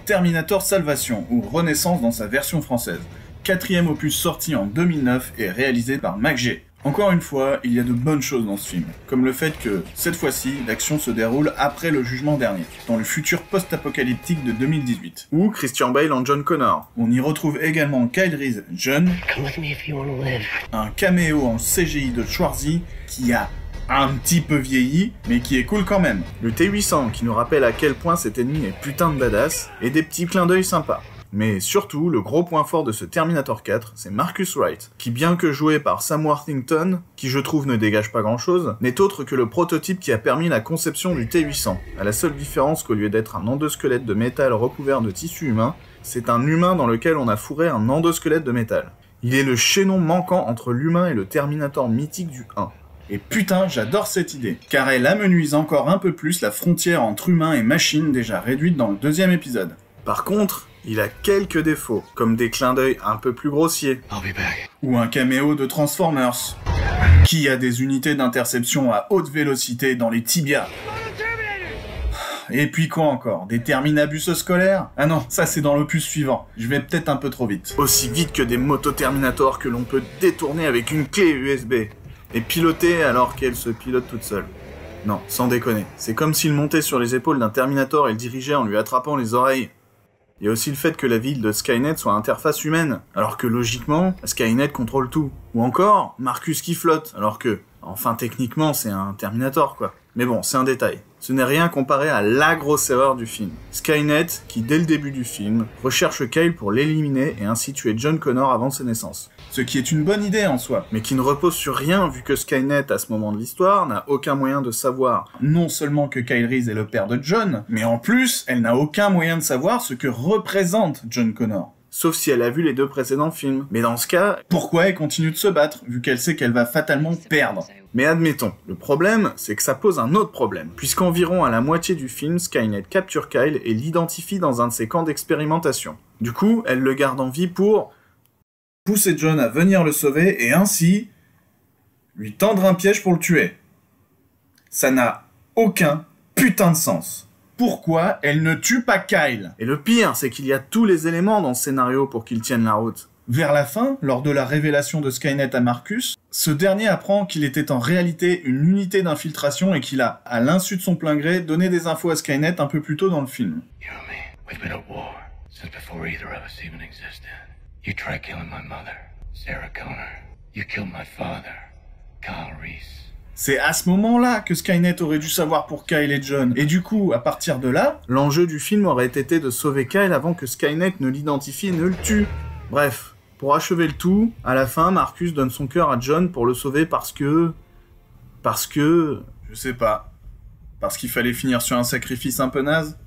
alors Terminator Salvation, ou Renaissance dans sa version française. 4e opus sorti en 2009 et réalisé par McG. Encore une fois, il y a de bonnes choses dans ce film, comme le fait que, cette fois-ci, l'action se déroule après le jugement dernier, dans le futur post-apocalyptique de 2018, où Christian Bale en John Connor. On y retrouve également Kyle Reese jeune, un caméo en CGI de Schwarzy qui a un petit peu vieilli, mais qui est cool quand même. Le T-800 qui nous rappelle à quel point cet ennemi est putain de badass, et des petits clins d'œil sympas. Mais surtout, le gros point fort de ce Terminator 4, c'est Marcus Wright, qui bien que joué par Sam Worthington, qui je trouve ne dégage pas grand chose, n'est autre que le prototype qui a permis la conception du T-800, à la seule différence qu'au lieu d'être un endosquelette de métal recouvert de tissu humain, c'est un humain dans lequel on a fourré un endosquelette de métal. Il est le chaînon manquant entre l'humain et le Terminator mythique du 1. Et putain, j'adore cette idée, car elle amenuise encore un peu plus la frontière entre humain et machine déjà réduite dans le 2e épisode. Par contre, il a quelques défauts, comme des clins d'œil un peu plus grossiers, ou un caméo de Transformers, qui a des unités d'interception à haute vélocité dans les tibias. Et puis quoi encore? Des terminabus scolaires? Ah non, ça c'est dans l'opus suivant, je vais peut-être un peu trop vite. Aussi vite que des moto-terminators que l'on peut détourner avec une clé USB, et piloter alors qu'elle se pilote toute seule. Non, sans déconner, c'est comme s'il montait sur les épaules d'un Terminator et le dirigeait en lui attrapant les oreilles. Il y a aussi le fait que la ville de Skynet soit interface humaine, alors que logiquement, Skynet contrôle tout. Ou encore, Marcus qui flotte, alors que, enfin techniquement, c'est un Terminator quoi. Mais bon, c'est un détail. Ce n'est rien comparé à la grosse erreur du film. Skynet, qui dès le début du film, recherche Kyle pour l'éliminer et ainsi tuer John Connor avant sa naissance. Ce qui est une bonne idée en soi, mais qui ne repose sur rien vu que Skynet, à ce moment de l'histoire, n'a aucun moyen de savoir non seulement que Kyle Reese est le père de John, mais en plus, elle n'a aucun moyen de savoir ce que représente John Connor. Sauf si elle a vu les 2 précédents films. Mais dans ce cas, pourquoi elle continue de se battre, vu qu'elle sait qu'elle va fatalement perdre? Mais admettons, le problème, c'est que ça pose un autre problème, puisqu'environ à la moitié du film, Skynet capture Kyle et l'identifie dans un de ses camps d'expérimentation. Du coup, elle le garde en vie pour pousser John à venir le sauver et ainsi lui tendre un piège pour le tuer. Ça n'a aucun putain de sens. Pourquoi elle ne tue pas Kyle? Et le pire, c'est qu'il y a tous les éléments dans ce scénario pour qu'il tienne la route. Vers la fin, lors de la révélation de Skynet à Marcus, ce dernier apprend qu'il était en réalité une unité d'infiltration et qu'il a, à l'insu de son plein gré, donné des infos à Skynet un peu plus tôt dans le film. C'est à ce moment-là que Skynet aurait dû savoir pour Kyle et John. Et du coup, à partir de là, l'enjeu du film aurait été de sauver Kyle avant que Skynet ne l'identifie et ne le tue. Bref, pour achever le tout, à la fin, Marcus donne son cœur à John pour le sauver parce que... je sais pas. Parce qu'il fallait finir sur un sacrifice un peu naze?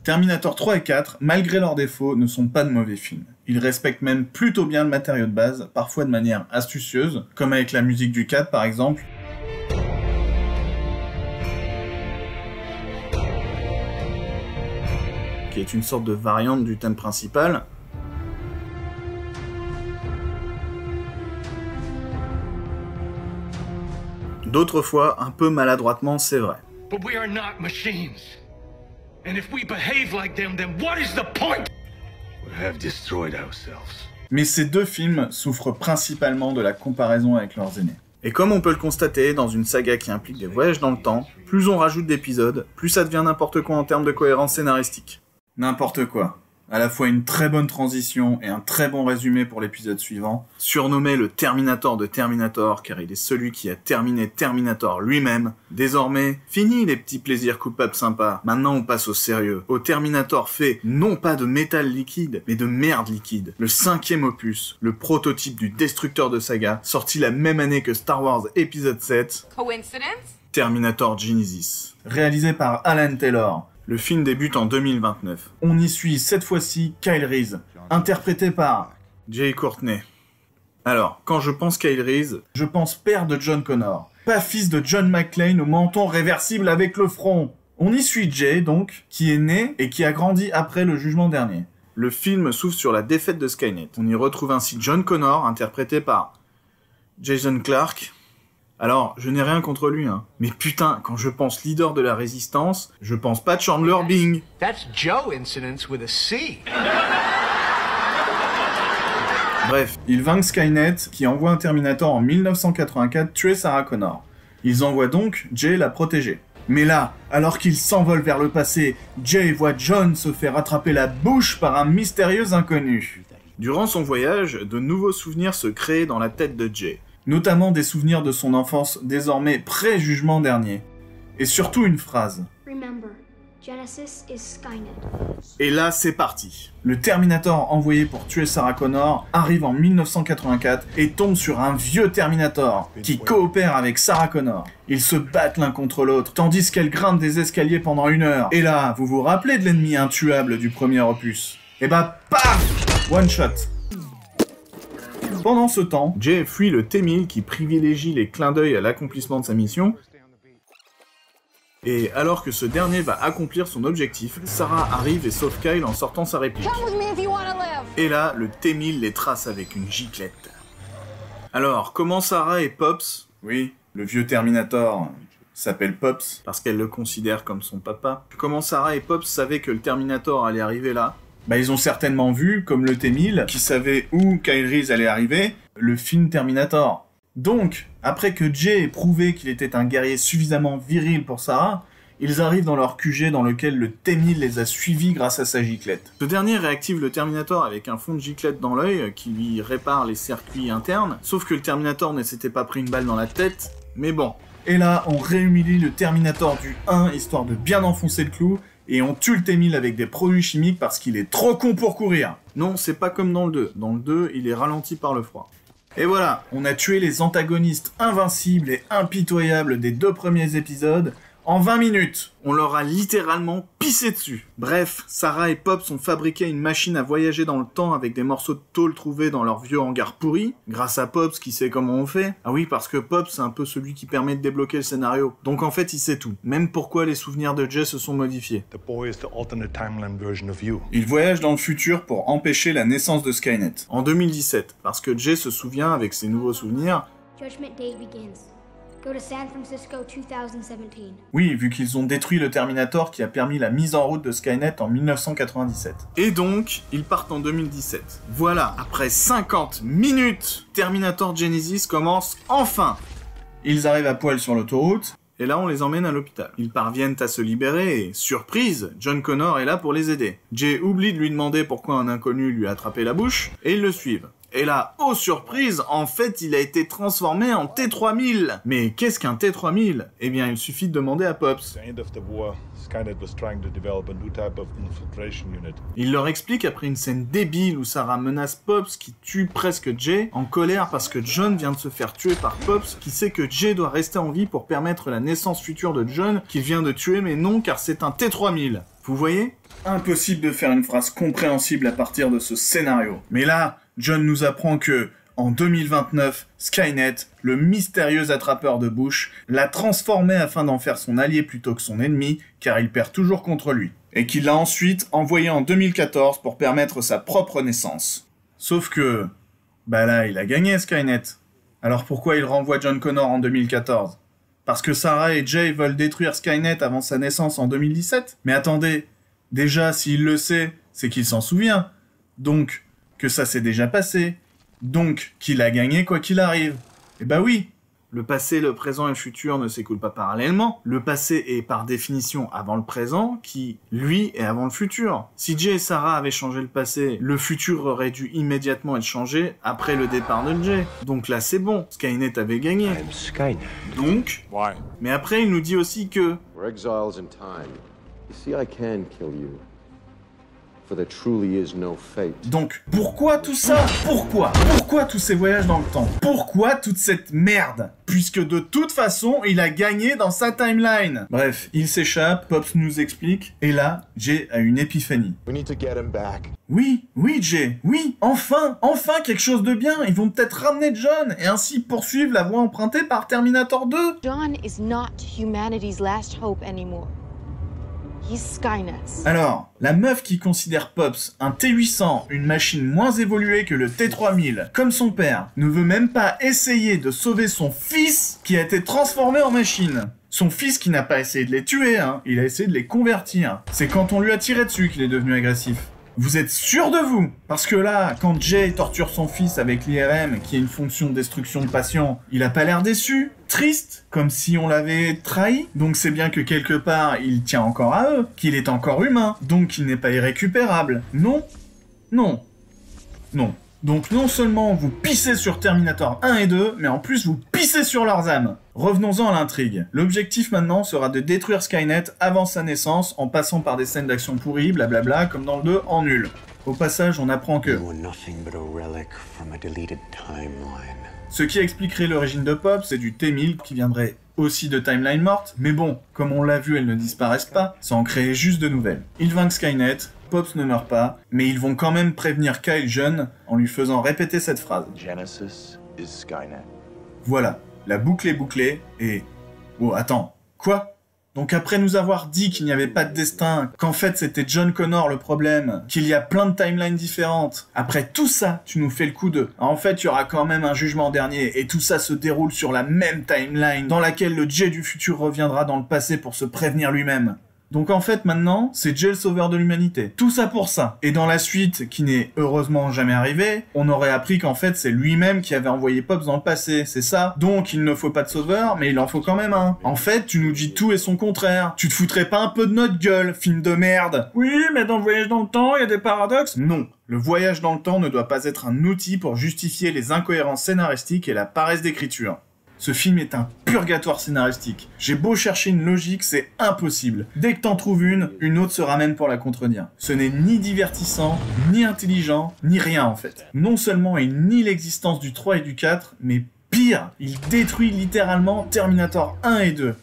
Terminator 3 et 4, malgré leurs défauts, ne sont pas de mauvais films. Ils respectent même plutôt bien le matériau de base, parfois de manière astucieuse, comme avec la musique du 4 par exemple, qui est une sorte de variante du thème principal. D'autres fois, un peu maladroitement, c'est vrai. But we are not machines. And if we behave like them, then what is the point? We have destroyed ourselves. Mais ces 2 films souffrent principalement de la comparaison avec leurs aînés. Et comme on peut le constater, dans une saga qui implique des voyages dans le temps, plus on rajoute d'épisodes, plus ça devient n'importe quoi en termes de cohérence scénaristique. N'importe quoi. À la fois une très bonne transition et un très bon résumé pour l'épisode suivant, surnommé le Terminator de Terminator car il est celui qui a terminé Terminator lui-même. Désormais, fini les petits plaisirs coupables sympas, maintenant on passe au sérieux, au Terminator fait non pas de métal liquide, mais de merde liquide. Le 5e opus, le prototype du destructeur de saga, sorti la même année que Star Wars épisode 7, Coincidence? Terminator Genesis. Réalisé par Alan Taylor. Le film débute en 2029. On y suit cette fois-ci Kyle Reese, interprété par Jai Courtney. Alors, quand je pense Kyle Reese, je pense père de John Connor, pas fils de John McClane au menton réversible avec le front. On y suit Jay, donc, qui est né et qui a grandi après le jugement dernier. Le film s'ouvre sur la défaite de Skynet. On y retrouve ainsi John Connor, interprété par Jason Clarke, Alors, je n'ai rien contre lui, hein. Mais putain, quand je pense leader de la résistance, je pense pas Chandler Bing. That's Joe Incidents with a C. Bref, ils vainquent Skynet, qui envoie un Terminator en 1984 tuer Sarah Connor. Ils envoient donc Jay la protéger. Mais là, alors qu'ils s'envolent vers le passé, Jay voit John se faire attraper la bouche par un mystérieux inconnu. Durant son voyage, de nouveaux souvenirs se créent dans la tête de Jay. Notamment des souvenirs de son enfance désormais pré-jugement dernier. Et surtout une phrase. Remember, Genesis is Skynet. Et là, c'est parti. Le Terminator envoyé pour tuer Sarah Connor arrive en 1984 et tombe sur un vieux Terminator qui coopère avec Sarah Connor. Ils se battent l'un contre l'autre, tandis qu'elle grimpe des escaliers pendant 1 heure. Et là, vous vous rappelez de l'ennemi intuable du premier opus? Et bah, paf! One shot. Pendant ce temps, Jay fuit le T-1000 qui privilégie les clins d'œil à l'accomplissement de sa mission. Et alors que ce dernier va accomplir son objectif, Sarah arrive et sauve Kyle en sortant sa réplique. Et là, le T-1000 les trace avec une giclette. Alors, comment Sarah et Pops, oui, le vieux Terminator, s'appelle Pops parce qu'elle le considère comme son papa, comment Sarah et Pops savaient que le Terminator allait arriver là? Bah ils ont certainement vu, comme le T-1000, qui savait où Kyle Reese allait arriver, le film Terminator. Donc, après que Jay ait prouvé qu'il était un guerrier suffisamment viril pour Sarah, ils arrivent dans leur QG dans lequel le T-1000 les a suivis grâce à sa giclette. Ce dernier réactive le Terminator avec un fond de giclette dans l'œil qui lui répare les circuits internes, sauf que le Terminator ne s'était pas pris une balle dans la tête, mais bon. Et là, on réhumilie le Terminator du 1 histoire de bien enfoncer le clou, et on tue le T-1000 avec des produits chimiques parce qu'il est trop con pour courir. Non, c'est pas comme dans le 2. Dans le 2, il est ralenti par le froid. Et voilà, on a tué les antagonistes invincibles et impitoyables des 2 premiers épisodes en 20 minutes. On leur a littéralement pissé dessus. Bref, Sarah et Pops ont fabriqué une machine à voyager dans le temps avec des morceaux de tôle trouvés dans leur vieux hangar pourri, grâce à Pops qui sait comment on fait. Ah oui, parce que Pops, c'est un peu celui qui permet de débloquer le scénario. Donc en fait, il sait tout. Même pourquoi les souvenirs de Jay se sont modifiés. The boy is the alternate timeline version of you. Il voyage dans le futur pour empêcher la naissance de Skynet. En 2017, parce que Jay se souvient avec ses nouveaux souvenirs. Judgment Day begins. Go to San Francisco 2017. Oui, vu qu'ils ont détruit le Terminator qui a permis la mise en route de Skynet en 1997. Et donc, ils partent en 2017. Voilà, après 50 minutes, Terminator Genesis commence enfin. Ils arrivent à poil sur l'autoroute, et là on les emmène à l'hôpital. Ils parviennent à se libérer et, surprise, John Connor est là pour les aider. Jay oublie de lui demander pourquoi un inconnu lui a attrapé la bouche, et ils le suivent. Et là, oh surprise, en fait, il a été transformé en T-3000. Mais qu'est-ce qu'un T-3000? Eh bien, il suffit de demander à Pops. At the end of the war, Skynet was trying to develop a new type of infiltration unit. Il leur explique après une scène débile où Sarah menace Pops qui tue presque Jay, en colère parce que John vient de se faire tuer par Pops, qui sait que Jay doit rester en vie pour permettre la naissance future de John, qu'il vient de tuer, mais non, car c'est un T-3000. Vous voyez? Impossible de faire une phrase compréhensible à partir de ce scénario. Mais là, John nous apprend que, en 2029, Skynet, le mystérieux attrapeur de bouche, l'a transformé afin d'en faire son allié plutôt que son ennemi, car il perd toujours contre lui. Et qu'il l'a ensuite envoyé en 2014 pour permettre sa propre naissance. Sauf que, bah là, il a gagné Skynet. Alors pourquoi il renvoie John Connor en 2014? Parce que Sarah et Jay veulent détruire Skynet avant sa naissance en 2017? Mais attendez, déjà, s'il le sait, c'est qu'il s'en souvient. Donc, que ça s'est déjà passé. Donc, qu'il a gagné quoi qu'il arrive. Eh bah oui. Le passé, le présent et le futur ne s'écoulent pas parallèlement. Le passé est par définition avant le présent, qui, lui, est avant le futur. Si Jay et Sarah avaient changé le passé, le futur aurait dû immédiatement être changé après le départ de Jay. Donc là, c'est bon. Skynet avait gagné. I'm Skynet. Donc, Why? mais après, il nous dit aussi que... We're exiles in time. You see, I can kill you. For there truly is no fate. Donc, pourquoi tout ça? Pourquoi tous ces voyages dans le temps? Pourquoi toute cette merde? Puisque de toute façon, il a gagné dans sa timeline. Bref, il s'échappe, Pops nous explique, et là, Jay a une épiphanie. We need to get him back. Oui, Jay, oui, enfin quelque chose de bien. Ils vont peut-être ramener John, et ainsi poursuivre la voie empruntée par Terminator 2. John is not humanity's last hope anymore. He's Skynet's. Alors, la meuf qui considère Pops un T800, une machine moins évoluée que le T3000, comme son père, ne veut même pas essayer de sauver son fils qui a été transformé en machine. Son fils qui n'a pas essayé de les tuer, hein, il a essayé de les convertir. C'est quand on lui a tiré dessus qu'il est devenu agressif. Vous êtes sûr de vous? Parce que là, quand Jay torture son fils avec l'IRM, qui est une fonction de destruction de patients, il a pas l'air déçu, triste, comme si on l'avait trahi. Donc c'est bien que quelque part, il tient encore à eux, qu'il est encore humain, donc qu'il n'est pas irrécupérable. Non, non, non. Donc non seulement vous pissez sur Terminator 1 et 2, mais en plus vous pissez sur leurs âmes. Revenons-en à l'intrigue. L'objectif maintenant sera de détruire Skynet avant sa naissance, en passant par des scènes d'action pourries, blablabla, comme dans le 2, en nul. Au passage, on apprend que... Ce qui expliquerait l'origine de Pop, c'est du T-1000 qui viendrait aussi de timeline morte, mais bon, comme on l'a vu, elles ne disparaissent pas, ça en crée juste de nouvelles. Ils vainquent Skynet, Pops ne meurt pas, mais ils vont quand même prévenir Kyle jeune en lui faisant répéter cette phrase. Genesis is Skynet. Voilà, la boucle est bouclée et... Oh, attends, quoi ? Donc après nous avoir dit qu'il n'y avait pas de destin, qu'en fait c'était John Connor le problème, qu'il y a plein de timelines différentes, après tout ça, tu nous fais le coup de... En fait, il y aura quand même un jugement dernier, et tout ça se déroule sur la même timeline, dans laquelle le Jay du futur reviendra dans le passé pour se prévenir lui-même. Donc en fait maintenant, c'est Jay le sauveur de l'humanité. Tout ça pour ça. Et dans la suite, qui n'est heureusement jamais arrivée, on aurait appris qu'en fait c'est lui-même qui avait envoyé Pops dans le passé, c'est ça. Donc il ne faut pas de sauveur, mais il en faut quand même un. En fait, tu nous dis tout et son contraire. Tu te foutrais pas un peu de notre gueule, film de merde? Oui, mais dans le voyage dans le temps, il y a des paradoxes. Non. Le voyage dans le temps ne doit pas être un outil pour justifier les incohérences scénaristiques et la paresse d'écriture. Ce film est un purgatoire scénaristique. J'ai beau chercher une logique, c'est impossible. Dès que t'en trouves une autre se ramène pour la contredire. Ce n'est ni divertissant, ni intelligent, ni rien en fait. Non seulement il nie l'existence du 3 et du 4, mais pire, il détruit littéralement Terminator 1 et 2.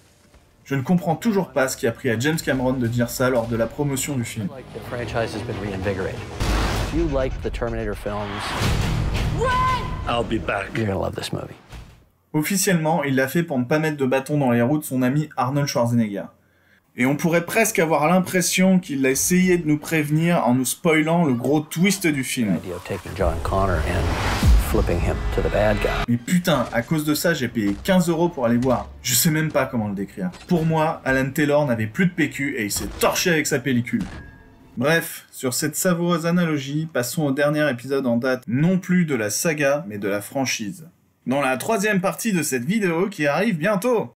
Je ne comprends toujours pas ce qui a pris à James Cameron de dire ça lors de la promotion du film. I'll be back. You're gonna love this movie. Officiellement, il l'a fait pour ne pas mettre de bâton dans les roues de son ami Arnold Schwarzenegger. Et on pourrait presque avoir l'impression qu'il a essayé de nous prévenir en nous spoilant le gros twist du film. Mais putain, à cause de ça, j'ai payé 15 € pour aller voir. Je sais même pas comment le décrire. Pour moi, Alan Taylor n'avait plus de PQ et il s'est torché avec sa pellicule. Bref, sur cette savoureuse analogie, passons au dernier épisode en date, non plus de la saga, mais de la franchise. Dans la troisième partie de cette vidéo qui arrive bientôt.